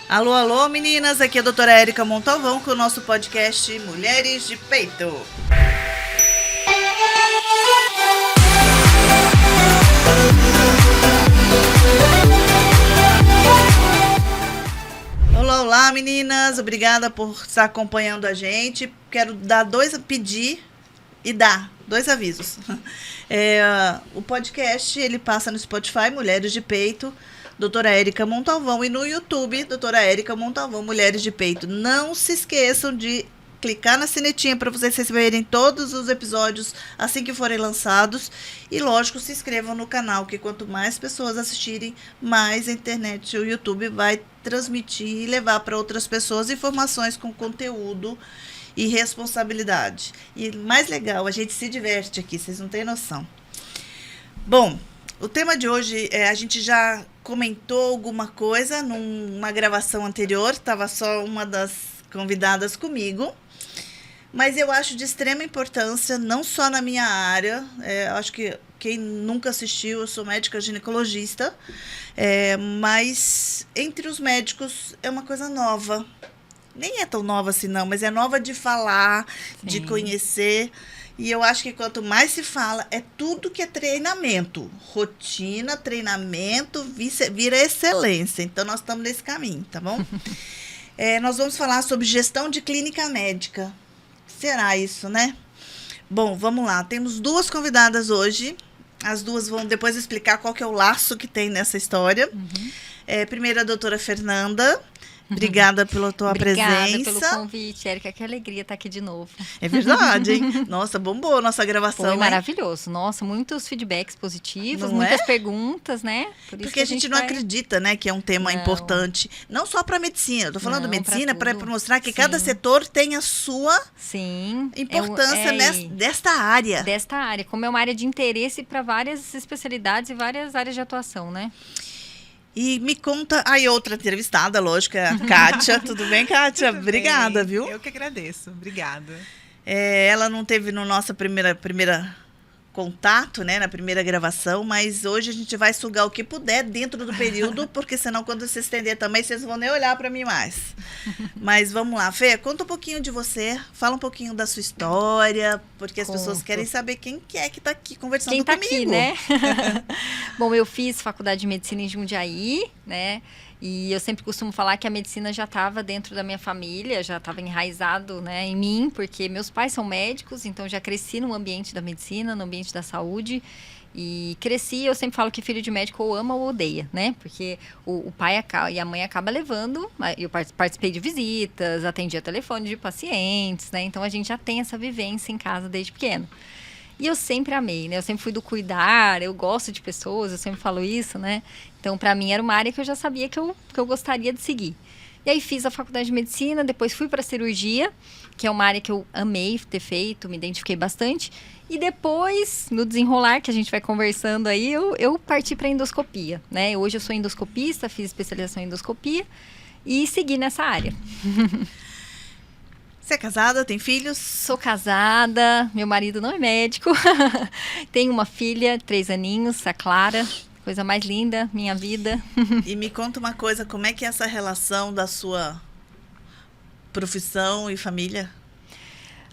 Alô, alô, meninas, aqui é a doutora Érica Montalvão com o nosso podcast Mulheres de Peito. Olá, olá, meninas, obrigada por estar acompanhando a gente. Quero pedir e dar dois avisos. O podcast, ele passa no Spotify, Mulheres de Peito, doutora Érica Montalvão, e no YouTube, doutora Érica Montalvão, Mulheres de Peito. Não se esqueçam de clicar na sinetinha para vocês receberem todos os episódios assim que forem lançados. E, lógico, se inscrevam no canal, que quanto mais pessoas assistirem, mais a internet e o YouTube vai transmitir e levar para outras pessoas informações com conteúdo e responsabilidade. E mais legal, a gente se diverte aqui, vocês não têm noção. Bom, o tema de hoje, a gente já comentou alguma coisa numa gravação anterior, estava só uma das convidadas comigo, mas eu acho de extrema importância, não só na minha área, acho que quem nunca assistiu, eu sou médica ginecologista, mas entre os médicos é uma coisa nova. Nem é tão nova assim não, mas é nova de falar, sim, de conhecer. E eu acho que quanto mais se fala, é tudo que é treinamento. Rotina, treinamento, vira excelência. Então, nós estamos nesse caminho, tá bom? Nós vamos falar sobre gestão de clínica médica. Será isso, né? Bom, vamos lá. Temos duas convidadas hoje. As duas vão depois explicar qual que é o laço que tem nessa história. Uhum. Primeiro, a doutora Fernanda. Obrigada pela tua presença. Obrigada pelo convite, Érica. Que alegria estar aqui de novo. É verdade, hein? Nossa, bombou a nossa gravação. Foi maravilhoso. Nossa, muitos feedbacks positivos, muitas perguntas, né? Porque a gente não acredita, né, que é um tema importante. Não só para medicina. Eu tô falando medicina para mostrar que cada setor tem a sua importância desta área. Desta área. Como é uma área de interesse para várias especialidades e várias áreas de atuação, né? E me conta, aí outra entrevistada, lógico, é a Kátia. Tudo bem, Kátia? Tudo obrigada, bem. Viu? Eu que agradeço, obrigada. Ela não teve no nosso primeira contato, né, na primeira gravação, mas hoje a gente vai sugar o que puder dentro do período, porque senão quando se estender também, vocês vão nem olhar para mim mais. Mas vamos lá, Fê, conta um pouquinho de você, fala um pouquinho da sua história, porque as pessoas querem saber quem que é que está aqui conversando comigo. Quem está aqui, né? Bom, eu fiz faculdade de medicina em Jundiaí, né? E eu sempre costumo falar que a medicina já estava dentro da minha família, já estava enraizado, né, em mim, porque meus pais são médicos, então já cresci no ambiente da medicina, no ambiente da saúde. E cresci, eu sempre falo que filho de médico ou ama ou odeia, né? Porque o pai e a mãe acabam levando. Eu participei de visitas, atendia telefone de pacientes, né? Então a gente já tem essa vivência em casa desde pequeno. E eu sempre amei, né? Eu sempre fui do cuidar, eu gosto de pessoas, eu sempre falo isso, né? Então, para mim, era uma área que eu já sabia que eu gostaria de seguir. E aí, fiz a faculdade de medicina, depois fui para cirurgia, que é uma área que eu amei ter feito, me identifiquei bastante. E depois, no desenrolar, que a gente vai conversando aí, eu parti para endoscopia, né? Hoje eu sou endoscopista, fiz especialização em endoscopia e segui nessa área. Você é casada, tem filhos? Sou casada, meu marido não é médico. Tenho uma filha, 3 aninhos, a Clara. Coisa mais linda, minha vida. E me conta uma coisa, como é que é essa relação da sua profissão e família?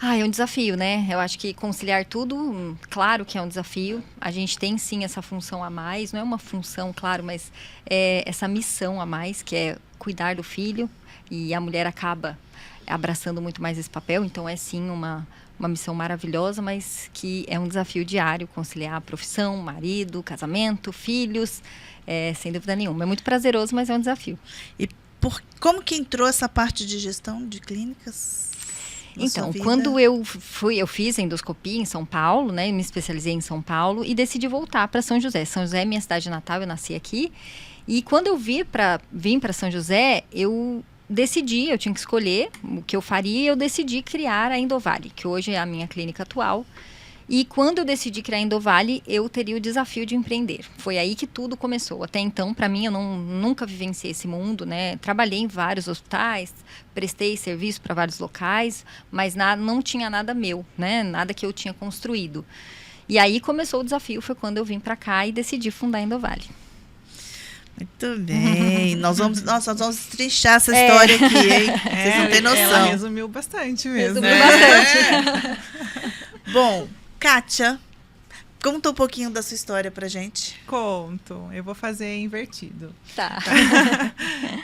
É um desafio, né? Eu acho que conciliar tudo, claro que é um desafio. A gente tem, sim, essa função a mais. Não é uma função, claro, mas é essa missão a mais, que é cuidar do filho. E a mulher acaba abraçando muito mais esse papel. Então, é, sim, uma missão maravilhosa, mas que é um desafio diário conciliar a profissão, marido, casamento, filhos, sem dúvida nenhuma. É muito prazeroso, mas é um desafio. E como que entrou essa parte de gestão de clínicas? Então, quando eu fiz endoscopia em São Paulo, né? Me especializei em São Paulo e decidi voltar para São José. São José é minha cidade natal, eu nasci aqui. E quando eu vim para São José, eu tinha que escolher o que eu faria, e eu decidi criar a Endovale, que hoje é a minha clínica atual. E quando eu decidi criar a Endovale, eu teria o desafio de empreender. Foi aí que tudo começou. Até então, para mim, eu nunca vivenciei esse mundo, né? Trabalhei em vários hospitais, prestei serviço para vários locais, mas não tinha nada meu, né? Nada que eu tinha construído. E aí começou o desafio, foi quando eu vim para cá e decidi fundar a Endovale. Muito bem. Nós vamos trinchar essa história aqui, hein? Vocês não têm noção. Ela resumiu bastante mesmo. Resumiu bastante. Bom, Kátia, conta um pouquinho da sua história pra gente. Conto. Eu vou fazer invertido. Tá.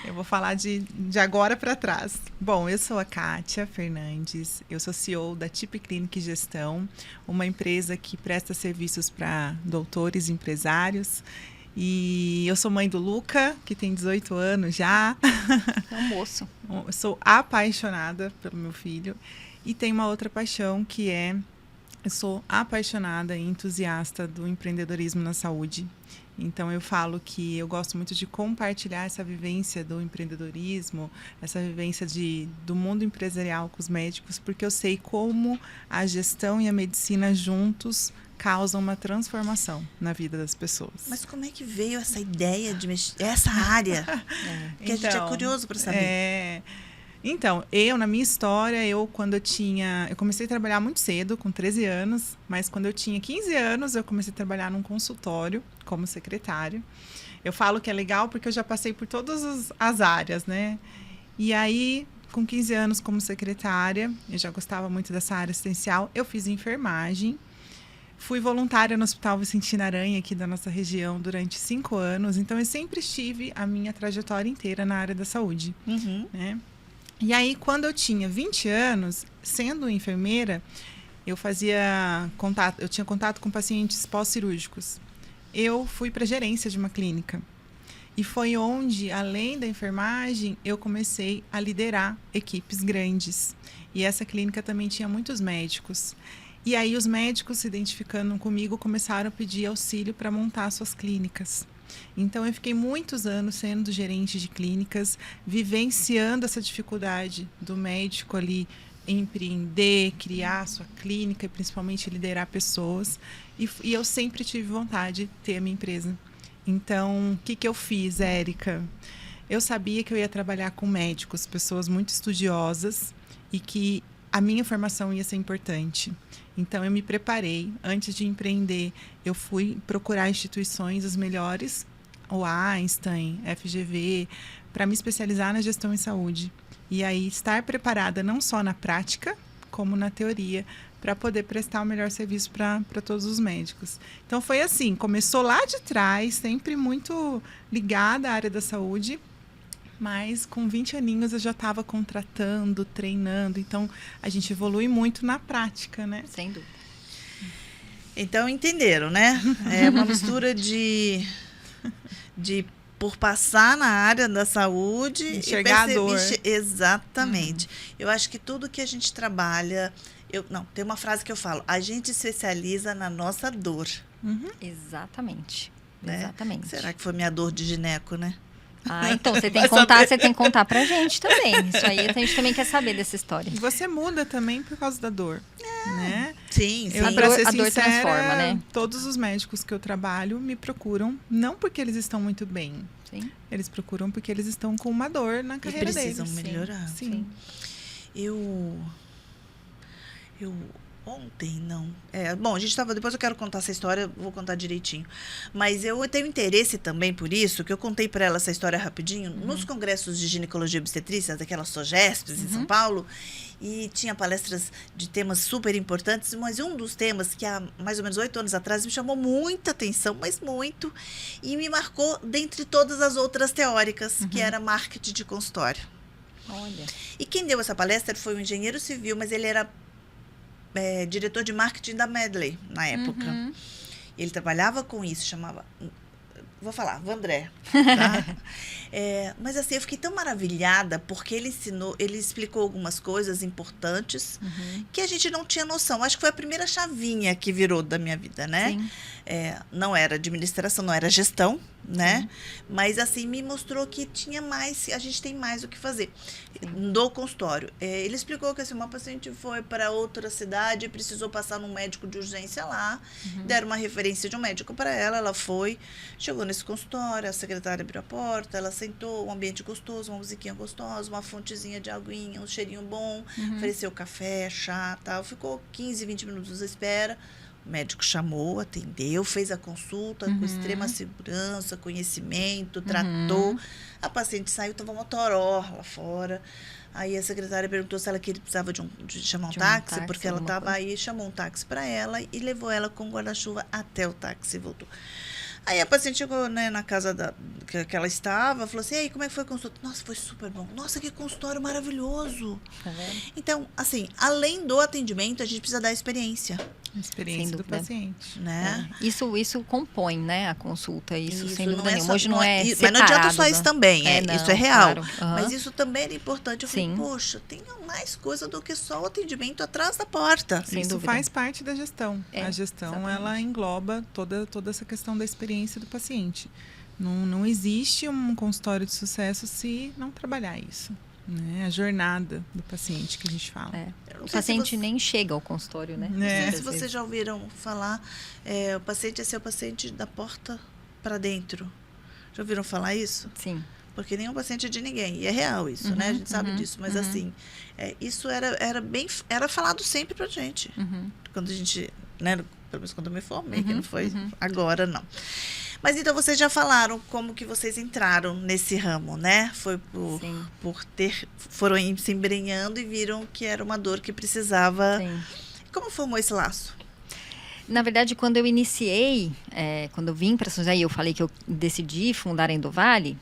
Eu vou falar de agora para trás. Bom, eu sou a Kátia Fernandes. Eu sou CEO da TIP Clínica e Gestão, uma empresa que presta serviços para doutores e empresários. E eu sou mãe do Luca, que tem 18 anos já. É um moço. Eu sou apaixonada pelo meu filho. E tem uma outra paixão que é... Eu sou apaixonada e entusiasta do empreendedorismo na saúde. Então, eu falo que eu gosto muito de compartilhar essa vivência do empreendedorismo, essa vivência do mundo empresarial com os médicos, porque eu sei como a gestão e a medicina juntos causam uma transformação na vida das pessoas. Mas como é que veio essa ideia de mexer essa área? Porque a gente é curioso para saber. Então, na minha história, eu comecei a trabalhar muito cedo, com 13 anos, mas quando eu tinha 15 anos, eu comecei a trabalhar num consultório como secretária. Eu falo que é legal porque eu já passei por todas as áreas, né? E aí, com 15 anos como secretária, eu já gostava muito dessa área assistencial, eu fiz enfermagem. Fui voluntária no Hospital Vicentina Aranha, aqui da nossa região, durante 5 anos. Então, eu sempre estive a minha trajetória inteira na área da saúde, né? E aí, quando eu tinha 20 anos, sendo enfermeira, eu tinha contato com pacientes pós-cirúrgicos. Eu fui para a gerência de uma clínica. E foi onde, além da enfermagem, eu comecei a liderar equipes grandes. E essa clínica também tinha muitos médicos. E aí, os médicos, se identificando comigo, começaram a pedir auxílio para montar suas clínicas. Então, eu fiquei muitos anos sendo gerente de clínicas, vivenciando essa dificuldade do médico ali empreender, criar a sua clínica e principalmente liderar pessoas. E eu sempre tive vontade de ter a minha empresa. Então, o que eu fiz, Érica? Eu sabia que eu ia trabalhar com médicos, pessoas muito estudiosas e que a minha formação ia ser importante. Então, eu me preparei. Antes de empreender, eu fui procurar instituições, as melhores, o Einstein, FGV, para me especializar na gestão em saúde. E aí, estar preparada não só na prática, como na teoria, para poder prestar o melhor serviço para todos os médicos. Então, foi assim, começou lá de trás, sempre muito ligada à área da saúde, mas com 20 aninhos eu já estava contratando, treinando. Então, a gente evolui muito na prática, né? Sem dúvida. Então, entenderam, né? É uma mistura de por passar na área da saúde enxergar a dor. Exatamente. Eu acho que tudo que a gente trabalha... tem uma frase que eu falo. A gente especializa na nossa dor. Exatamente. Né? Exatamente. Será que foi minha dor de gineco, né? Ah, então você tem que contar pra gente também. Isso aí a gente também quer saber dessa história. E você muda também por causa da dor, né? Sim. Para ser a dor sincera, transforma, né? Todos os médicos que eu trabalho me procuram, não porque eles estão muito bem. Sim. Eles procuram porque eles estão com uma dor na carreira deles. Precisam melhorar. Sim. Eu ontem, não. Bom, a gente estava... Depois eu quero contar essa história, vou contar direitinho. Mas eu tenho interesse também por isso, que eu contei para ela essa história rapidinho, nos congressos de ginecologia e obstetrícia, daquelas SOGESPs em São Paulo, e tinha palestras de temas super importantes, mas um dos temas que há mais ou menos 8 anos atrás me chamou muita atenção, mas muito, e me marcou dentre todas as outras teóricas, que era marketing de consultório. Olha. E quem deu essa palestra foi um engenheiro civil, mas ele era diretor de marketing da Medley, na época. Ele trabalhava com isso, chamava... Vou falar, Vandré. Tá? Mas assim, eu fiquei tão maravilhada porque ele explicou algumas coisas importantes que a gente não tinha noção. Acho que foi a primeira chavinha que virou da minha vida, né? Sim. Não era administração, não era gestão, né? Mas assim, me mostrou que tinha mais, a gente tem mais o que fazer. Do consultório. Ele explicou que assim, uma paciente foi para outra cidade e precisou passar num médico de urgência lá, deram uma referência de um médico para ela, ela foi, chegou nesse consultório, a secretária abriu a porta, ela sentou, um ambiente gostoso, uma musiquinha gostosa, uma fontezinha de aguinha, um cheirinho bom, ofereceu café, chá, tal, ficou 15, 20 minutos à espera. O médico chamou, atendeu, fez a consulta com extrema segurança, conhecimento, tratou. A paciente saiu, estava uma toró lá fora. Aí a secretária perguntou se ela precisava de chamar um táxi, porque ela estava aí, chamou um táxi para ela e levou ela com guarda-chuva até o táxi e voltou. Aí a paciente chegou, né, na casa que ela estava, falou assim, e aí, como é que foi a consulta? Nossa, foi super bom. Nossa, que consultório maravilhoso. Tá vendo? Então, assim, além do atendimento, a gente precisa dar experiência. A experiência do paciente. Né? Isso compõe, né, a consulta, isso sem dúvida nenhuma. Só, Hoje não é mas não adianta só isso também, não, isso é real. Claro. Mas isso também é importante. Eu falei, poxa, tem mais coisa do que só o atendimento atrás da porta. Sem isso dúvida. faz parte da gestão. A gestão, exatamente. ela engloba toda essa questão da experiência do paciente. Não existe um consultório de sucesso se não trabalhar isso. Né? A jornada do paciente que a gente fala. O paciente nem chega ao consultório, né? Não sei se vocês já ouviram falar, o paciente é ser o paciente da porta para dentro. Já ouviram falar isso? Sim. Porque nenhum paciente é de ninguém. E é real isso, né? A gente sabe disso. Mas assim, isso era falado sempre pra gente. Quando a gente, né? Pelo menos quando eu me formei, que não foi agora, não. Mas então vocês já falaram como que vocês entraram nesse ramo, né? Foi foram se embrenhando e viram que era uma dor que precisava. Sim. Como formou esse laço? Na verdade, quando eu iniciei, quando eu vim para São José e eu falei que eu decidi fundar a Endovale,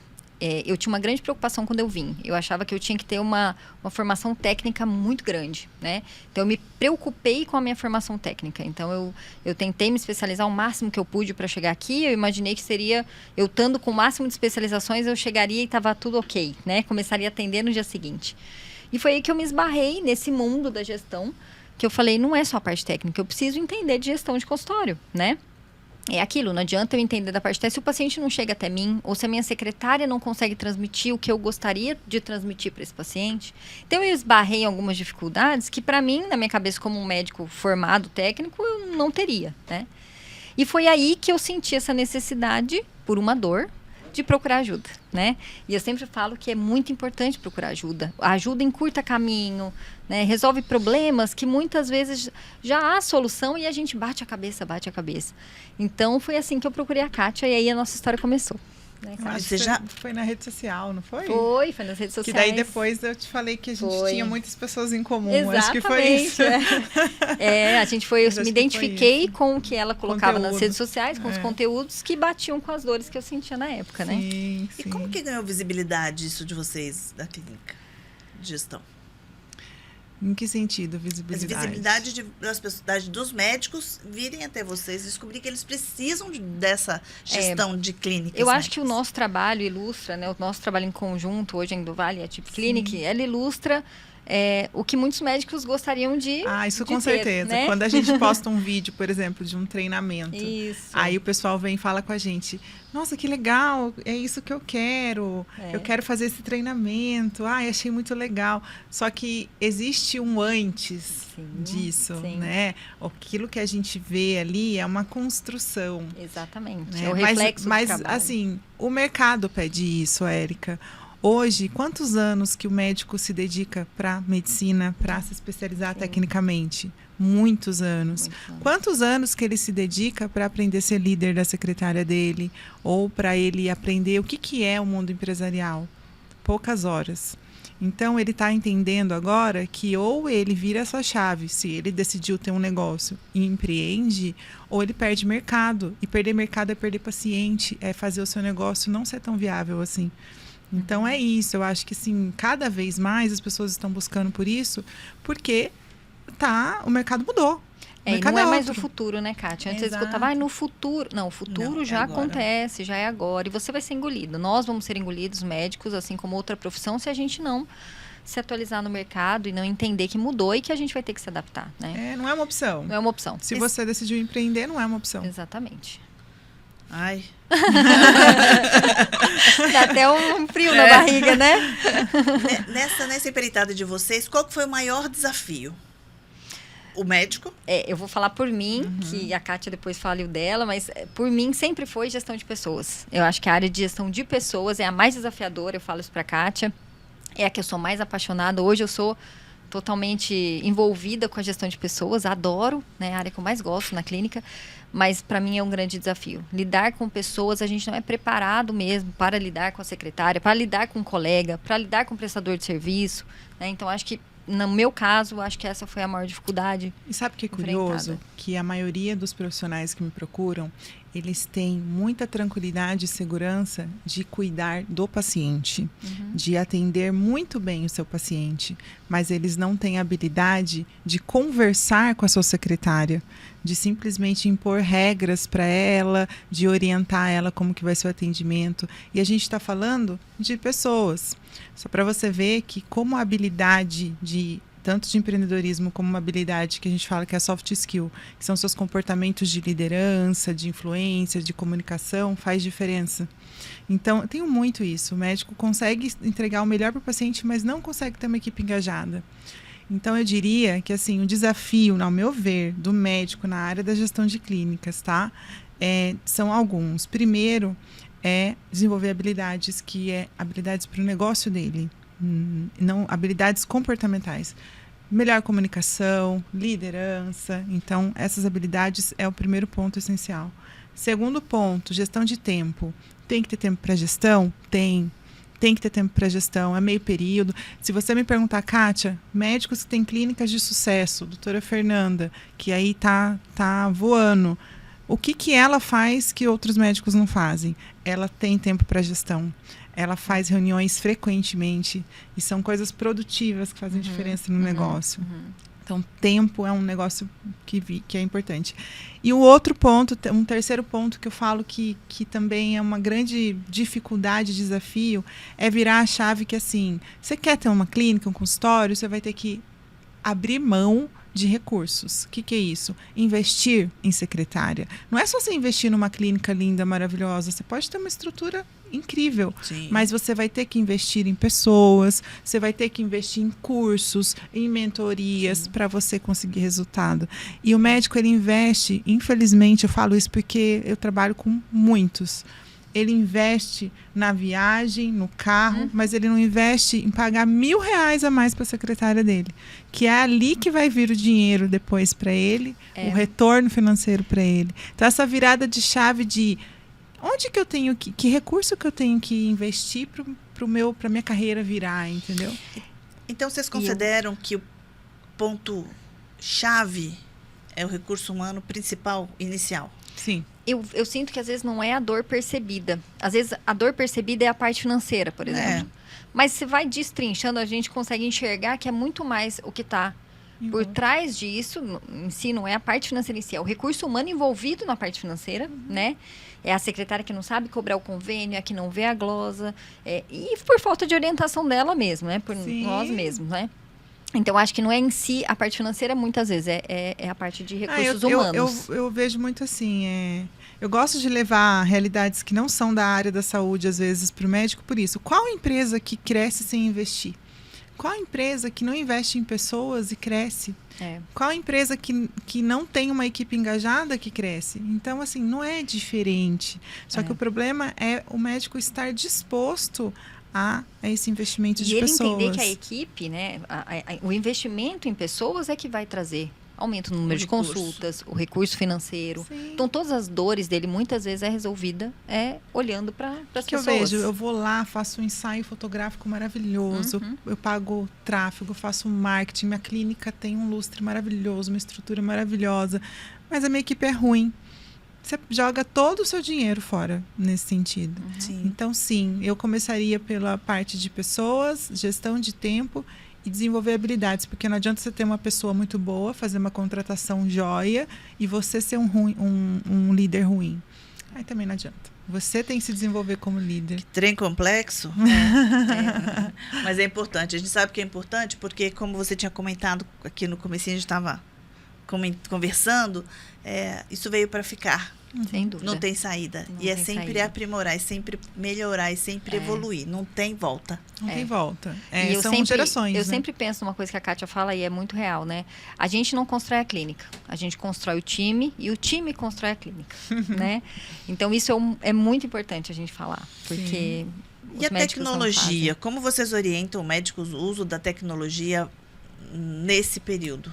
eu tinha uma grande preocupação quando eu vim. Eu achava que eu tinha que ter uma formação técnica muito grande, né? Então, eu me preocupei com a minha formação técnica. Então, eu tentei me especializar o máximo que eu pude para chegar aqui. Eu imaginei que seria, eu estando com o máximo de especializações, eu chegaria e estava tudo ok, né? Começaria a atender no dia seguinte. E foi aí que eu me esbarrei nesse mundo da gestão, que eu falei, não é só a parte técnica, eu preciso entender de gestão de consultório, né? É aquilo, não adianta eu entender da parte técnica se o paciente não chega até mim, ou se a minha secretária não consegue transmitir o que eu gostaria de transmitir para esse paciente. Então, eu esbarrei em algumas dificuldades que, para mim, na minha cabeça, como um médico formado técnico, eu não teria, né? E foi aí que eu senti essa necessidade, por uma dor, de procurar ajuda, né? E eu sempre falo que é muito importante procurar ajuda. A ajuda encurta caminho, né? Resolve problemas que muitas vezes já há solução e a gente bate a cabeça. Então, foi assim que eu procurei a Kátia e aí a nossa história começou. Né, Acho que foi na rede social, não foi? Foi nas redes sociais. Que daí depois eu te falei que a gente tinha muitas pessoas em comum. Exatamente, acho que foi isso. A gente eu me identifiquei com o que ela colocava nas redes sociais, com os conteúdos que batiam com as dores que eu sentia na época, né? Sim. E como que ganhou visibilidade isso de vocês, da clínica de gestão? Em que sentido, visibilidade? A visibilidade dos médicos virem até vocês, descobrir que eles precisam dessa gestão de clínicas. Eu acho que o nosso trabalho ilustra, né? O nosso trabalho em conjunto hoje em Endovale, a Tip Clinic, ela ilustra o que muitos médicos gostariam de isso de com ter, certeza. né? Quando a gente posta um vídeo, por exemplo, de um treinamento, Isso. aí o pessoal vem e fala com a gente, nossa, que legal, é isso que eu quero. Eu quero fazer esse treinamento. Achei muito legal. Só que existe um antes disso, né? Aquilo que a gente vê ali é uma construção. Exatamente. Né? É o reflexo do mas trabalho. assim, o mercado pede isso, Érica. Hoje, quantos anos que o médico se dedica para medicina, para se especializar tecnicamente? Muitos anos. Quantos anos que ele se dedica para aprender a ser líder da secretária dele? Ou para ele aprender o que é o mundo empresarial? Poucas horas. Então, ele está entendendo agora que ou ele vira essa chave, se ele decidiu ter um negócio e empreende, ou ele perde mercado. E perder mercado é perder paciente, é fazer o seu negócio não ser tão viável assim. Então, é isso. Eu acho que, sim, cada vez mais as pessoas estão buscando por isso, porque o mercado mudou. E não é mais o futuro, né, Kátia? Antes eu escutava, no futuro. Não, o futuro Não, já agora. Acontece, já é agora. E você vai ser engolido. Nós vamos ser engolidos, médicos, assim como outra profissão, se a gente não se atualizar no mercado e não entender que mudou e que a gente vai ter que se adaptar, né? Não é uma opção. Não é uma opção. Se você decidiu empreender, não é uma opção. Exatamente. Ai. Dá até um frio na barriga, né? Nessa empreitada de vocês, qual que foi o maior desafio? O médico? Eu vou falar por mim, que a Kátia depois fale o dela, mas por mim sempre foi gestão de pessoas. Eu acho que a área de gestão de pessoas é a mais desafiadora, eu falo isso pra Kátia. É a que eu sou mais apaixonada. Hoje eu sou totalmente envolvida com a gestão de pessoas, adoro, né? A área que eu mais gosto na clínica, mas para mim é um grande desafio. Lidar com pessoas, a gente não é preparado mesmo para lidar com a secretária, para lidar com um colega, para lidar com o prestador de serviço, né? Então, acho que, no meu caso, acho que essa foi a maior dificuldade. E sabe o que é curioso? enfrentada. Que a maioria dos profissionais que me procuram, eles têm muita tranquilidade e segurança de cuidar do paciente, de atender muito bem o seu paciente, mas eles não têm habilidade de conversar com a sua secretária, de simplesmente impor regras para ela, de orientar ela como que vai ser o atendimento. E a gente está falando de pessoas. Só para você ver que como a habilidade tanto de empreendedorismo como uma habilidade que a gente fala que é a soft skill, que são seus comportamentos de liderança, de influência, de comunicação, faz diferença. Então, eu tenho muito isso. O médico consegue entregar o melhor para o paciente, mas não consegue ter uma equipe engajada. Então, eu diria que, assim, o desafio, ao meu ver, do médico na área da gestão de clínicas, tá? São alguns. Primeiro, é desenvolver habilidades habilidades para o negócio dele, não habilidades comportamentais. Melhor comunicação, liderança. Então, essas habilidades é o primeiro ponto essencial. Segundo ponto, gestão de tempo. Tem que ter tempo para gestão? Tem que ter tempo para gestão, é meio período. Se você me perguntar, Kátia, médicos que têm clínicas de sucesso, doutora Fernanda, que aí tá voando, o que ela faz que outros médicos não fazem? Ela tem tempo para gestão. Ela faz reuniões frequentemente e são coisas produtivas que fazem diferença no negócio. Então, tempo é um negócio que é importante. E o outro ponto, um terceiro ponto que eu falo que também é uma grande dificuldade, desafio, é virar a chave que, assim, você quer ter uma clínica, um consultório, você vai ter que abrir mão de recursos. O que é isso? Investir em secretária. Não é só você investir numa clínica linda, maravilhosa. Você pode ter uma estrutura incrível, mas você vai ter que investir em pessoas, você vai ter que investir em cursos, em mentorias para você conseguir resultado. E o médico, ele investe, infelizmente eu falo isso porque eu trabalho com muitos. Ele investe na viagem, no carro, mas ele não investe em pagar R$1.000 a mais para a secretária dele. Que é ali que vai vir o dinheiro depois para ele, o retorno financeiro para ele. Então, essa virada de chave de onde que eu tenho que recurso que eu tenho que investir para minha carreira virar, entendeu? Então, vocês consideram que o ponto-chave é o recurso humano principal, inicial? Sim. Eu sinto que às vezes não é a dor percebida. Às vezes a dor percebida é a parte financeira, por exemplo. Mas se vai destrinchando, a gente consegue enxergar que é muito mais o que está por trás disso, em si, não é a parte financeira em si, é o recurso humano envolvido na parte financeira, né? É a secretária que não sabe cobrar o convênio, é a que não vê a glosa, e por falta de orientação dela mesmo, né? Por nós mesmos, né? Então, acho que não é em si a parte financeira, muitas vezes, é a parte de recursos humanos. Eu vejo muito assim, eu gosto de levar realidades que não são da área da saúde, às vezes, para o médico, por isso. Qual empresa que cresce sem investir? Qual empresa que não investe em pessoas e cresce? Qual empresa que não tem uma equipe engajada que cresce? Então, assim, não é diferente. Só que o problema é o médico estar disposto a esse investimento de pessoas. E ele entender que a equipe, né, o investimento em pessoas é que vai trazer aumento no número de consultas, o recurso financeiro. Sim. Então, todas as dores dele, muitas vezes, é resolvida olhando para as pessoas. Eu vejo, eu vou lá, faço um ensaio fotográfico maravilhoso, eu pago tráfego, faço marketing, minha clínica tem um lustre maravilhoso, uma estrutura maravilhosa, mas a minha equipe é ruim. Você joga todo o seu dinheiro fora nesse sentido. Então, sim, eu começaria pela parte de pessoas, gestão de tempo e desenvolver habilidades, porque não adianta você ter uma pessoa muito boa, fazer uma contratação joia e você ser um líder ruim. Aí também não adianta. Você tem que se desenvolver como líder. Que trem complexo. Mas é importante. A gente sabe que é importante porque, como você tinha comentado aqui no comecinho, a gente estava conversando, isso veio para ficar. Sem dúvida. Não tem saída. E é sempre aprimorar, é sempre melhorar, é sempre evoluir. Não tem volta. Não tem volta. São gerações. Eu sempre penso numa coisa que a Kátia fala e é muito real, né? A gente não constrói a clínica. A gente constrói o time e o time constrói a clínica, né? Então, isso é muito importante a gente falar. Porque e a tecnologia? Como vocês orientam médicos o uso da tecnologia nesse período?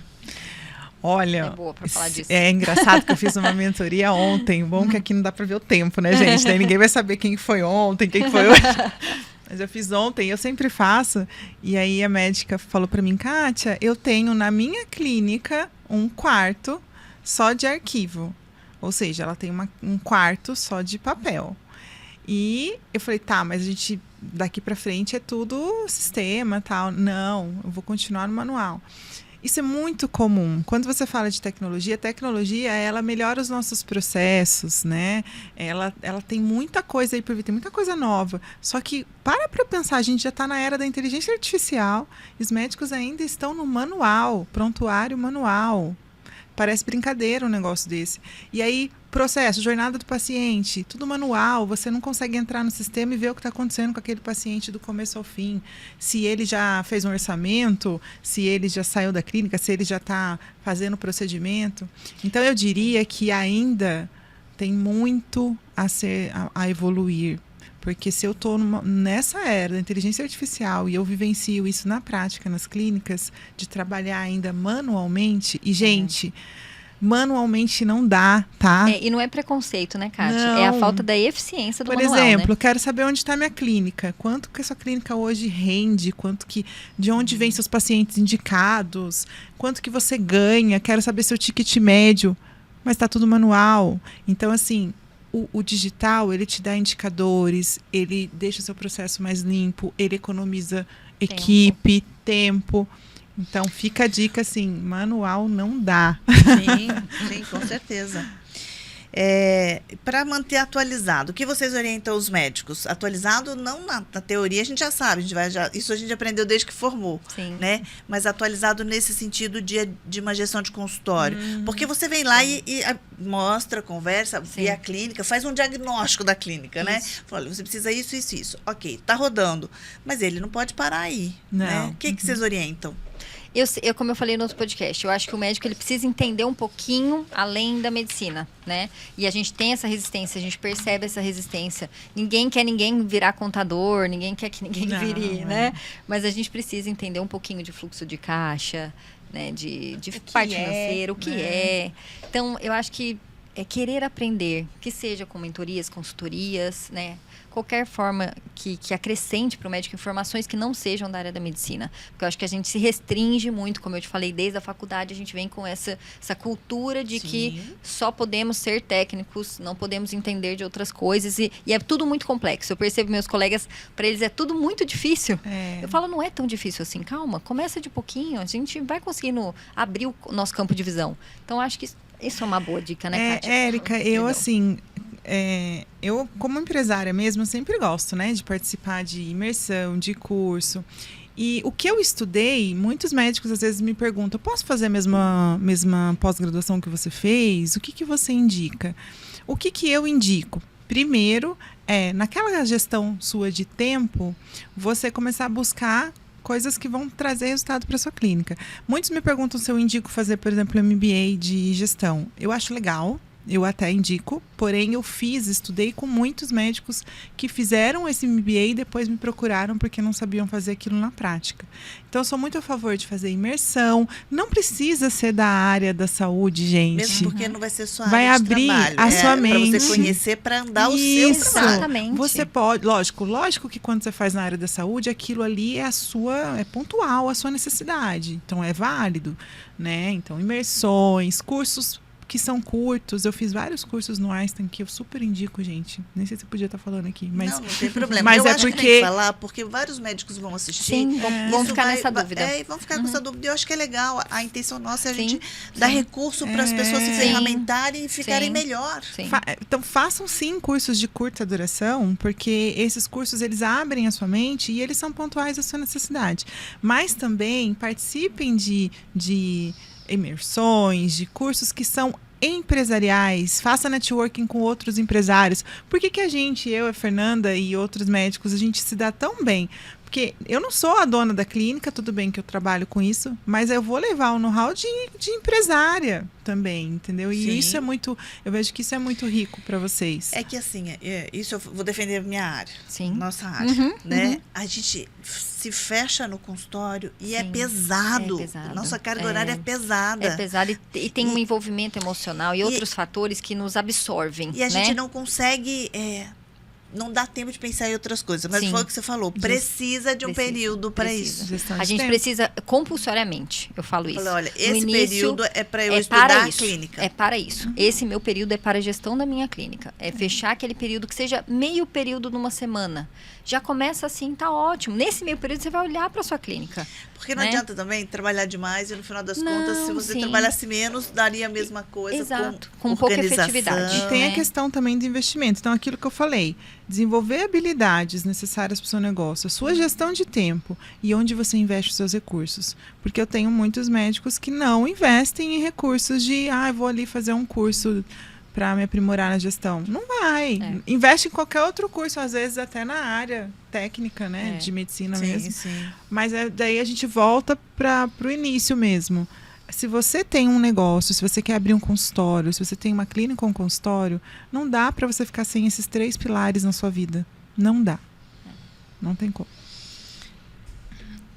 Olha, É boa pra falar disso. é engraçado que eu fiz uma mentoria ontem. Bom que aqui não dá para ver o tempo, né, gente? Daí ninguém vai saber quem foi ontem, quem foi hoje. Mas eu fiz ontem, eu sempre faço. E aí a médica falou para mim, Kátia, eu tenho na minha clínica um quarto só de arquivo. Ou seja, ela tem um quarto só de papel. E eu falei, tá, mas a gente daqui para frente é tudo sistema, tal. Não, eu vou continuar no manual. Isso é muito comum. Quando você fala de tecnologia, a tecnologia, ela melhora os nossos processos, né? Ela tem muita coisa aí por vir, tem muita coisa nova. Só que, para pensar, a gente já está na era da inteligência artificial. Os médicos ainda estão no manual, prontuário manual. Parece brincadeira um negócio desse. E aí, processo, jornada do paciente, tudo manual, você não consegue entrar no sistema e ver o que está acontecendo com aquele paciente do começo ao fim. Se ele já fez um orçamento, se ele já saiu da clínica, se ele já está fazendo o procedimento. Então, eu diria que ainda tem muito a evoluir. Porque se eu estou nessa era da inteligência artificial e eu vivencio isso na prática, nas clínicas, de trabalhar ainda manualmente, e, gente, manualmente não dá, tá? E não é preconceito, né, Kátia? Não. É a falta da eficiência do Por manual, exemplo, né? eu quero saber onde está minha clínica, quanto que a sua clínica hoje rende, de onde vêm seus pacientes indicados, quanto que você ganha, quero saber seu ticket médio, mas está tudo manual. Então, assim, o digital, ele te dá indicadores, ele deixa o seu processo mais limpo, ele economiza equipe, tempo. Então, fica a dica, assim, manual não dá. Sim, com certeza. Para manter atualizado, o que vocês orientam os médicos? Atualizado não na teoria, a gente já sabe, isso a gente aprendeu desde que formou, Sim. né? Mas atualizado nesse sentido de uma gestão de consultório. Porque você vem lá e mostra, conversa, vê a clínica, faz um diagnóstico da clínica, né? Fala, você precisa isso. Ok, tá rodando. Mas ele não pode parar aí, né? O que vocês orientam? Como eu falei no outro podcast, eu acho que o médico ele precisa entender um pouquinho além da medicina, né? E a gente tem essa resistência, a gente percebe essa resistência. Ninguém quer virar contador, ninguém quer que ninguém vire, né? Mas a gente precisa entender um pouquinho de fluxo de caixa, né? De parte financeira, o que é. Então, eu acho que é querer aprender, que seja com mentorias, consultorias, né? Qualquer forma que acrescente para o médico informações que não sejam da área da medicina. Porque eu acho que a gente se restringe muito, como eu te falei, desde a faculdade a gente vem com essa cultura de que só podemos ser técnicos, não podemos entender de outras coisas e é tudo muito complexo. Eu percebo meus colegas, para eles é tudo muito difícil. Eu falo, não é tão difícil assim, calma, começa de pouquinho, a gente vai conseguindo abrir o nosso campo de visão. Então, acho que isso é uma boa dica, né, Kátia? Érica, eu assim... eu, como empresária mesmo, eu sempre gosto, né, de participar de imersão, de curso. E o que eu estudei, muitos médicos às vezes me perguntam, posso fazer a mesma pós-graduação que você fez? O que você indica? O que eu indico? Primeiro, naquela gestão sua de tempo, você começar a buscar coisas que vão trazer resultado para sua clínica. Muitos me perguntam se eu indico fazer, por exemplo, MBA de gestão. Eu acho legal. Eu até indico, porém eu estudei com muitos médicos que fizeram esse MBA e depois me procuraram porque não sabiam fazer aquilo na prática. Então, eu sou muito a favor de fazer imersão. Não precisa ser da área da saúde, gente. Mesmo porque não vai ser sua vai área de abrir trabalho. a sua mente. Para você conhecer, para andar o seu trabalho. Exatamente. Você pode, lógico que quando você faz na área da saúde, aquilo ali é pontual, a sua necessidade. Então, é válido, né? Então, imersões, cursos que são curtos. Eu fiz vários cursos no Einstein que eu super indico, gente. Nem sei se eu podia estar falando aqui, mas não tem problema. Mas eu é acho porque que tem que falar, porque vários médicos vão assistir. Sim, vão ficar nessa dúvida. E vão ficar com essa dúvida. Eu acho que é legal. A intenção nossa é a gente dar recurso para as pessoas se ferramentarem e ficarem melhor. Então, façam sim cursos de curta duração, porque esses cursos, eles abrem a sua mente e eles são pontuais à sua necessidade. Mas também participem de imersões, de cursos que são empresariais, faça networking com outros empresários. Por que a gente, eu, a Fernanda e outros médicos, a gente se dá tão bem? Porque Porque eu não sou a dona da clínica, tudo bem que eu trabalho com isso, mas eu vou levar o know-how de empresária também, entendeu? E Sim. isso é muito, eu vejo que isso é muito rico para vocês. É que assim, isso eu vou defender a minha área, Sim. nossa área, né? A gente se fecha no consultório e é Sim, pesado. é pesado. Nossa carga horária é pesada. É pesado e tem um envolvimento emocional e outros fatores que nos absorvem. E a né? gente não consegue, não dá tempo de pensar em outras coisas. Mas Sim. foi o que você falou, precisa de um Precisa, período para precisa. isso. Gestão A de gente tempo. precisa compulsoriamente, eu falo isso. Falei, olha, No esse início, período é para eu é estudar para a isso, clínica. É para isso. Esse meu período é para a gestão da minha clínica. É fechar aquele período que seja meio período numa semana. Já começa assim, tá ótimo. Nesse meio período você vai olhar para sua clínica. Porque não né? adianta também trabalhar demais e no final das Não, contas, se você sim. trabalhasse menos, daria a mesma coisa. Exato, com pouca organização. efetividade. E tem a né? questão também de investimento. Então, aquilo que eu falei, desenvolver habilidades necessárias para o seu negócio, a sua gestão de tempo e onde você investe os seus recursos. Porque eu tenho muitos médicos que não investem em recursos de, eu vou ali fazer um curso para me aprimorar na gestão. Não vai. Investe em qualquer outro curso, às vezes até na área técnica, né? De medicina mesmo. Sim. Mas daí a gente volta para o início mesmo. Se você tem um negócio, se você quer abrir um consultório, se você tem uma clínica ou um consultório, não dá para você ficar sem esses 3 pilares na sua vida. Não dá. Não tem como.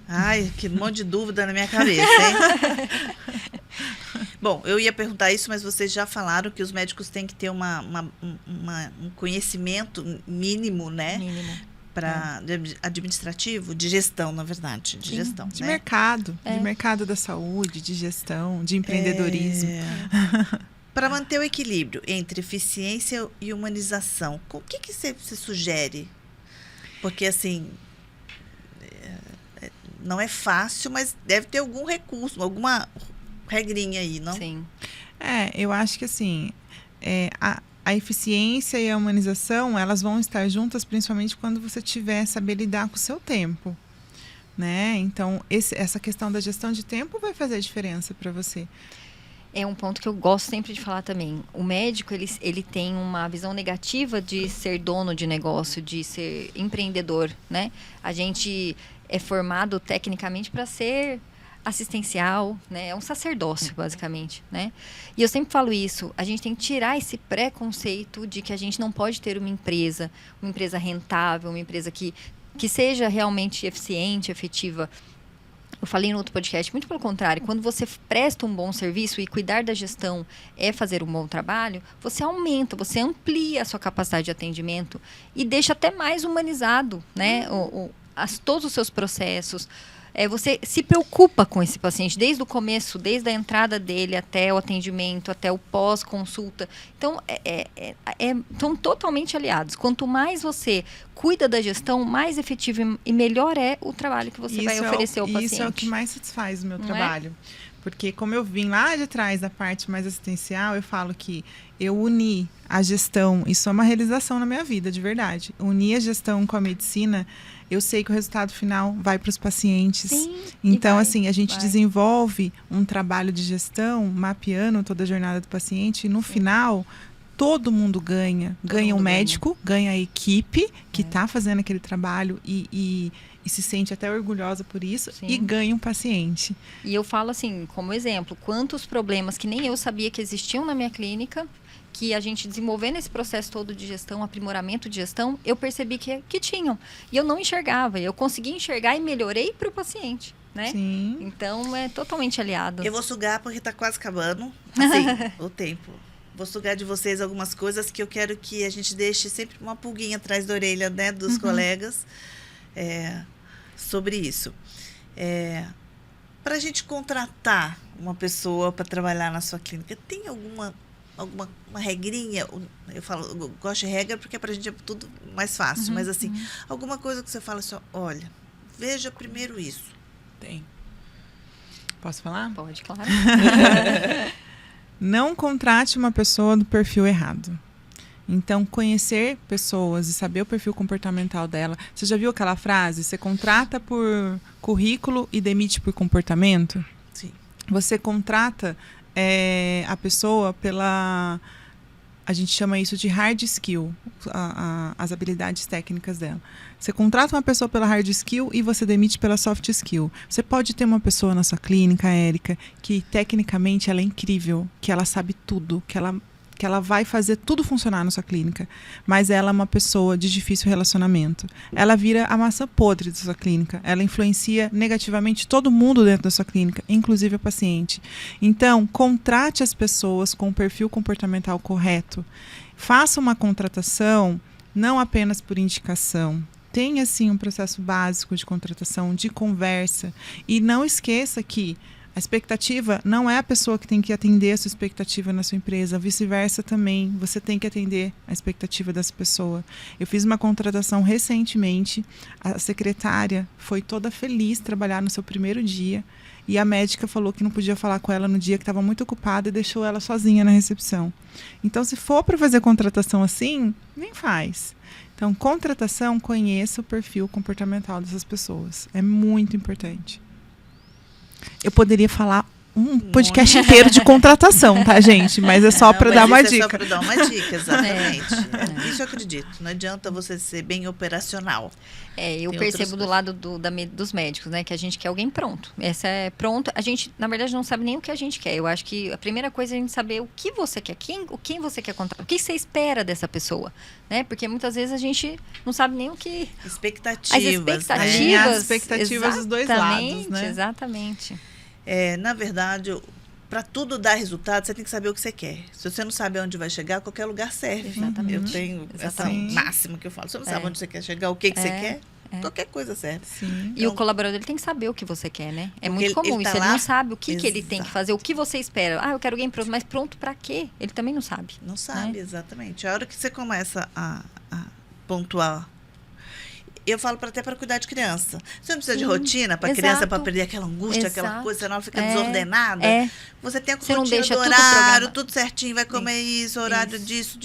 Ai, que monte de dúvida na minha cabeça, hein? Bom, eu ia perguntar isso, mas vocês já falaram que os médicos têm que ter um conhecimento mínimo, né? Mínimo. Administrativo, de gestão, na verdade. De gestão, De né? mercado. De mercado da saúde, de gestão, de empreendedorismo. Para manter o equilíbrio entre eficiência e humanização, o que você sugere? Porque, assim, não é fácil, mas deve ter algum recurso, alguma regrinha aí, não? Sim. Eu acho que assim, a eficiência e a humanização, elas vão estar juntas principalmente quando você tiver saber lidar com o seu tempo, né? Então, essa questão da gestão de tempo vai fazer a diferença para você. É um ponto que eu gosto sempre de falar também. O médico, ele tem uma visão negativa de ser dono de negócio, de ser empreendedor, né? A gente é formado tecnicamente para ser assistencial, né? É um sacerdócio, basicamente, né? E eu sempre falo isso, a gente tem que tirar esse preconceito de que a gente não pode ter uma empresa rentável, uma empresa que seja realmente eficiente, efetiva. Eu falei no outro podcast, muito pelo contrário, quando você presta um bom serviço e cuidar da gestão é fazer um bom trabalho, você aumenta, você amplia a sua capacidade de atendimento e deixa até mais humanizado, né? Todos os seus processos. Você se preocupa com esse paciente desde o começo, desde a entrada dele até o atendimento, até o pós-consulta. Então, são totalmente aliados. Quanto mais você cuida da gestão, mais efetivo e melhor é o trabalho que você vai oferecer ao paciente. Isso é o que mais satisfaz o meu trabalho. Porque como eu vim lá de trás da parte mais assistencial, eu falo que eu uni a gestão, isso é uma realização na minha vida, de verdade. Unir a gestão com a medicina, eu sei que o resultado final vai para os pacientes. Sim, então, assim, a gente desenvolve um trabalho de gestão, mapeando toda a jornada do paciente, e no final, todo mundo ganha. Ganha o médico, ganha a equipe que está fazendo aquele trabalho e se sente até orgulhosa por isso. Sim. E ganha um paciente. E eu falo assim, como exemplo, quantos problemas que nem eu sabia que existiam na minha clínica, que a gente desenvolvendo esse processo todo de gestão, aprimoramento de gestão, eu percebi que tinham. E eu não enxergava, eu consegui enxergar e melhorei para o paciente, né? Sim. Então, é totalmente aliado. Eu vou sugar porque está quase acabando, assim, o tempo. Vou sugar de vocês algumas coisas que eu quero que a gente deixe sempre uma pulguinha atrás da orelha, né, dos colegas sobre isso. Para a gente contratar uma pessoa para trabalhar na sua clínica, tem alguma regrinha? Eu gosto de regra porque para a gente é tudo mais fácil, mas assim, alguma coisa que você fala assim, olha, veja primeiro isso. Tem. Posso falar? Pode, claro. Não contrate uma pessoa do perfil errado. Então, conhecer pessoas e saber o perfil comportamental dela. Você já viu aquela frase? Você contrata por currículo e demite por comportamento? Sim. Você contrata a pessoa pela a gente chama isso de hard skill, as habilidades técnicas dela. Você contrata uma pessoa pela hard skill e você demite pela soft skill. Você pode ter uma pessoa na sua clínica, Érica, que tecnicamente ela é incrível, que ela sabe tudo, que ela vai fazer tudo funcionar na sua clínica, mas ela é uma pessoa de difícil relacionamento. Ela vira a maçã podre da sua clínica. Ela influencia negativamente todo mundo dentro da sua clínica, inclusive o paciente. Então, contrate as pessoas com o perfil comportamental correto. Faça uma contratação não apenas por indicação. Tenha, sim, um processo básico de contratação, de conversa. E não esqueça que a expectativa não é a pessoa que tem que atender a sua expectativa na sua empresa, vice-versa também. Você tem que atender a expectativa dessa pessoa. Eu fiz uma contratação recentemente, a secretária foi toda feliz trabalhar no seu primeiro dia e a médica falou que não podia falar com ela no dia, que estava muito ocupada e deixou ela sozinha na recepção. Então, se for para fazer contratação assim, nem faz. Então, contratação, conheça o perfil comportamental dessas pessoas. É muito importante. Eu poderia falar um podcast inteiro de contratação, tá, gente? Mas é só para dar uma dica. É só para dar uma dica, exatamente. Isso eu acredito. Não adianta você ser bem operacional. Eu percebo do lado dos médicos, né? Que a gente quer alguém pronto. Essa é pronto. A gente, na verdade, não sabe nem o que a gente quer. Eu acho que a primeira coisa é a gente saber o que você quer, quem você quer contratar, o que você espera dessa pessoa, né? Porque muitas vezes a gente não sabe nem o que... Expectativas. As expectativas dos dois lados, né? Exatamente. Na verdade, para tudo dar resultado, você tem que saber o que você quer. Se você não sabe aonde vai chegar, qualquer lugar serve. Exatamente. Eu tenho essa máxima que eu falo. Se você não sabe onde você quer chegar, o que você quer, qualquer coisa serve. Sim. E o colaborador ele tem que saber o que você quer, né? É muito comum isso. Ele não sabe o que ele tem que fazer, o que você espera. Eu quero alguém pronto, mas pronto para quê? Ele também não sabe. Não sabe, exatamente. A hora que você começa a pontuar. Eu falo até para cuidar de criança. Você não precisa de rotina para criança, para perder aquela angústia, aquela coisa, senão ela fica desordenada. Você tem a rotina do horário, tudo certinho, vai comer isso, horário disso.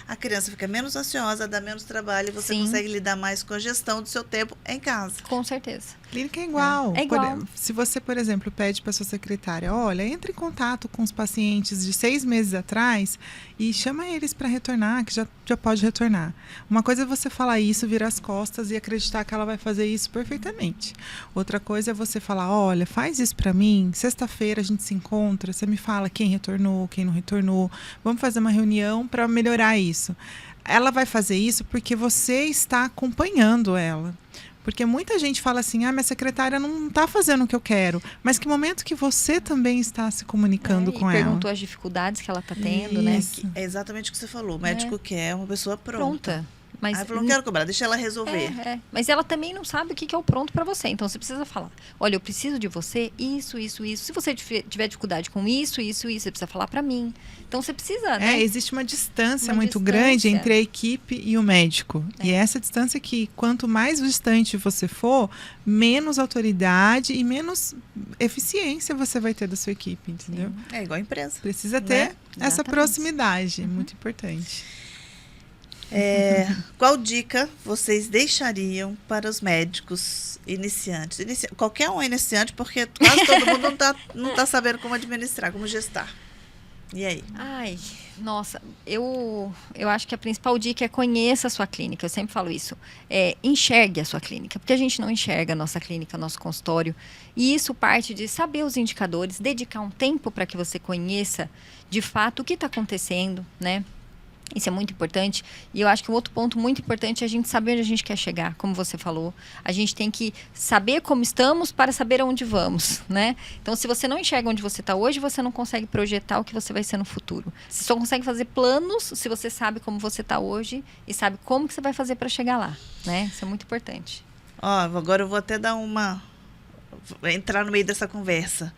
A criança fica menos ansiosa, dá menos trabalho e você consegue lidar mais com a gestão do seu tempo em casa. Com certeza. Clínica é igual. É igual. Se você, por exemplo, pede para sua secretária, olha, entre em contato com os pacientes de 6 meses atrás e chama eles para retornar, que já pode retornar. Uma coisa é você falar isso, virar as costas e acreditar que ela vai fazer isso perfeitamente. Outra coisa é você falar, olha, faz isso para mim, sexta-feira a gente se encontra, você me fala quem retornou, quem não retornou, vamos fazer uma reunião para melhorar isso. Ela vai fazer isso porque você está acompanhando ela. Porque muita gente fala assim, minha secretária não está fazendo o que eu quero. Mas que momento que você também está se comunicando com ela? Perguntou as dificuldades que ela está tendo, né? É exatamente o que você falou. O médico quer uma pessoa pronta. Mas eu não quero cobrar, deixa ela resolver. Mas ela também não sabe o que é o pronto para você. Então, você precisa falar, olha, eu preciso de você, isso. Se você tiver dificuldade com isso, você precisa falar para mim. Então, você precisa, né? Existe uma distância muito grande entre a equipe e o médico. E é essa distância que, quanto mais distante você for, menos autoridade e menos eficiência você vai ter da sua equipe, entendeu? Sim. É igual a empresa. Precisa ter essa proximidade, muito importante. Qual dica vocês deixariam para os médicos iniciantes? Qualquer um é iniciante, porque quase todo mundo não tá sabendo como administrar, como gestar. E aí? Nossa, eu acho que a principal dica é conheça a sua clínica. Eu sempre falo isso. Enxergue a sua clínica, porque a gente não enxerga a nossa clínica, nosso consultório. E isso parte de saber os indicadores, dedicar um tempo para que você conheça de fato o que está acontecendo, né? Isso é muito importante. E eu acho que um outro ponto muito importante é a gente saber onde a gente quer chegar, como você falou. A gente tem que saber como estamos para saber aonde vamos, né? Então, se você não enxerga onde você está hoje, você não consegue projetar o que você vai ser no futuro. Você só consegue fazer planos se você sabe como você está hoje e sabe como que você vai fazer para chegar lá, né? Isso é muito importante. Agora eu vou até dar entrar no meio dessa conversa.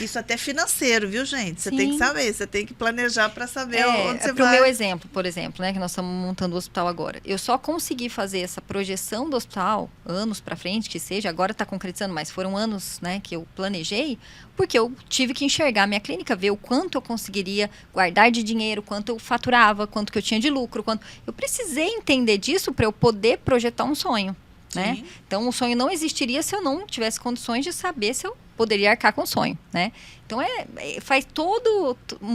Isso até é financeiro, viu, gente? Você tem que saber, você tem que planejar para saber onde você vai. Para o meu exemplo, por exemplo, né, que nós estamos montando o hospital agora. Eu só consegui fazer essa projeção do hospital, anos para frente, que seja, agora está concretizando, mas foram anos, né, que eu planejei, porque eu tive que enxergar a minha clínica, ver o quanto eu conseguiria guardar de dinheiro, quanto eu faturava, quanto que eu tinha de lucro, eu precisei entender disso para eu poder projetar um sonho. Né? Então, o sonho não existiria se eu não tivesse condições de saber se eu poderia arcar com o sonho, né? Então,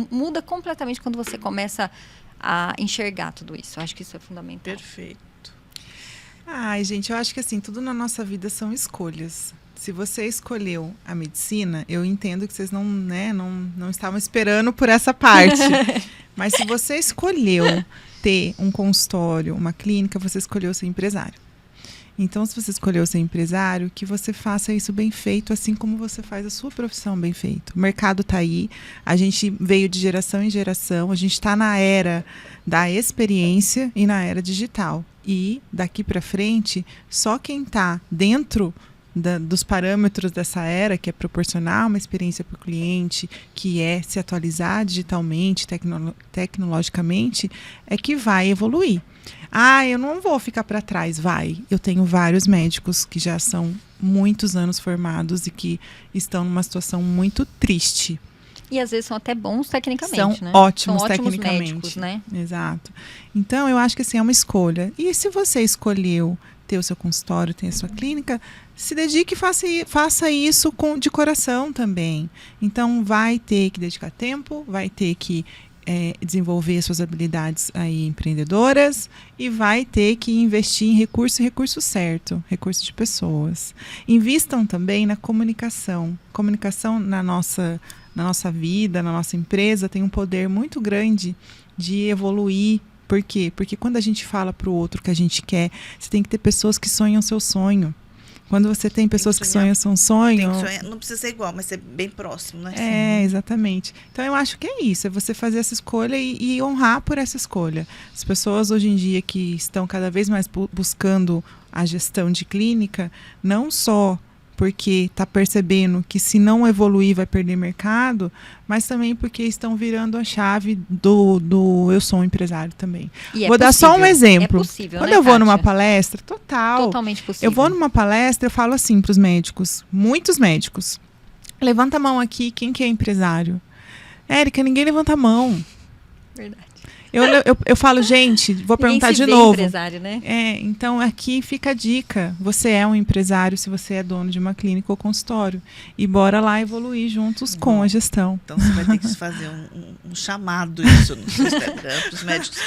muda completamente quando você começa a enxergar tudo isso. Eu acho que isso é fundamental. Perfeito. Ai, gente, eu acho que assim, tudo na nossa vida são escolhas. Se você escolheu a medicina, eu entendo que vocês não estavam esperando por essa parte. Mas se você escolheu ter um consultório, uma clínica, você escolheu ser empresário. Então, se você escolheu ser empresário, que você faça isso bem feito, assim como você faz a sua profissão bem feito. O mercado está aí, a gente veio de geração em geração, a gente está na era da experiência e na era digital. E daqui para frente, só quem está dentro dos parâmetros dessa era, que é proporcionar uma experiência para o cliente, que é se atualizar digitalmente, tecnologicamente, é que vai evoluir. Eu não vou ficar para trás, vai. Eu tenho vários médicos que já são muitos anos formados e que estão numa situação muito triste. E às vezes são até bons tecnicamente, são né? Ótimos são ótimos tecnicamente, médicos, né? Exato. Então, eu acho que assim, é uma escolha. E se você escolheu ter o seu consultório, ter a sua clínica, se dedique e faça isso de coração também. Então, vai ter que dedicar tempo, vai ter que desenvolver suas habilidades aí empreendedoras e vai ter que investir em recurso certo, recurso de pessoas. Invistam também na comunicação. Comunicação na nossa vida, na nossa empresa, tem um poder muito grande de evoluir. Por quê? Porque quando a gente fala para o outro o que a gente quer, você tem que ter pessoas que sonham seu sonho. Quando você tem pessoas que sonham seu sonho... Não precisa ser igual, mas ser bem próximo, né? Exatamente. Então, eu acho que é isso. É você fazer essa escolha e honrar por essa escolha. As pessoas, hoje em dia, que estão cada vez mais buscando a gestão de clínica, não só porque está percebendo que se não evoluir vai perder mercado, mas também porque estão virando a chave do eu sou um empresário também. Vou dar só um exemplo. É possível, quando né, eu vou Kátia? numa palestra, Totalmente possível. Eu vou numa palestra, eu falo assim para os médicos, muitos médicos, levanta a mão aqui, quem que é empresário? Érica, ninguém levanta a mão. Verdade. Eu falo, gente, vou perguntar de Ninguém se vê novo. empresário, né? Então aqui fica a dica. Você é um empresário se você é dono de uma clínica ou consultório. E bora lá evoluir juntos com a gestão. Então você vai ter que fazer um chamado isso no seu Instagram para os médicos.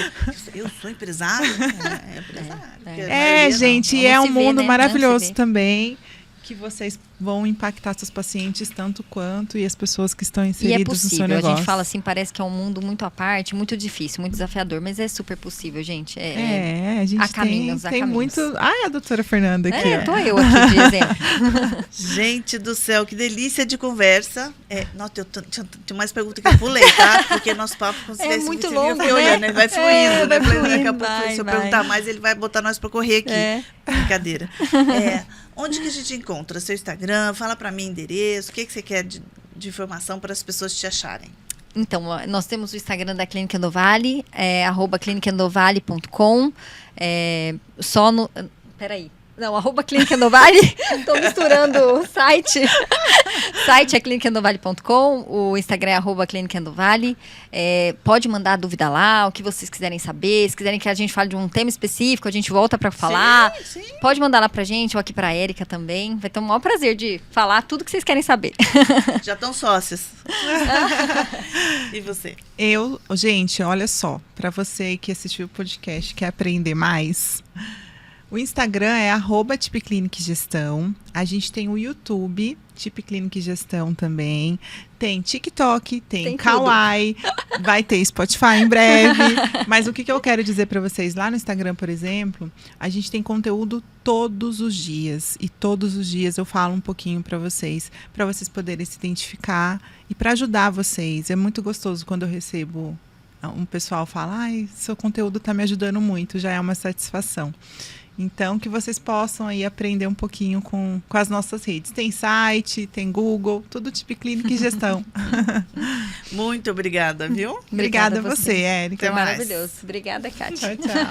Eu sou empresário? Empresário. Gente, Vamos é um se ver, mundo né? maravilhoso também. Que vocês vão impactar seus pacientes tanto quanto e as pessoas que estão inseridas no seu E é possível. negócio. A gente fala assim, parece que é um mundo muito à parte, muito difícil, muito desafiador, mas é super possível, gente. A gente há caminhos. tem muito... Ai, a doutora Fernanda aqui. Tô eu aqui de exemplo. Gente do céu, que delícia de conversa. Nossa, tinha mais perguntas que eu pulei, tá? Porque nosso papo muito longo, né? Olhando, ele vai fluindo, né? Daqui a pouco, se eu perguntar mais, ele vai botar nós para correr aqui. Brincadeira. Onde que a gente encontra? Seu Instagram? Fala para mim endereço. O que você quer de informação para as pessoas te acharem? Então, nós temos o Instagram da Clínica Endovale, @clinicaendovale.com. Peraí. Não, @Clínica Endovale. Estou misturando o site. O site é clinicaendovale.com. O Instagram é @Clínica Endovale. Pode mandar dúvida lá, o que vocês quiserem saber. Se quiserem que a gente fale de um tema específico, a gente volta para falar. Sim. Pode mandar lá pra gente, ou aqui pra Érica também. Vai ter o maior prazer de falar tudo que vocês querem saber. Já estão sócios. E você? Gente, olha só. Para você que assistiu o podcast, quer aprender mais... O Instagram é @TipClinicGestão. A gente tem o YouTube, TipClinicGestão também. Tem TikTok, tem Kawaii, vai ter Spotify em breve. Mas o que eu quero dizer para vocês, lá no Instagram, por exemplo, a gente tem conteúdo todos os dias. E todos os dias eu falo um pouquinho para vocês poderem se identificar e para ajudar vocês. É muito gostoso quando eu recebo um pessoal fala, seu conteúdo está me ajudando muito, já é uma satisfação. Então, que vocês possam aí aprender um pouquinho com as nossas redes. Tem site, tem Google, tudo Tip Clínica e Gestão. Muito obrigada, viu? Obrigada a você, Érica. Até mais. Maravilhoso. Obrigada, Kátia. Tchau, tchau.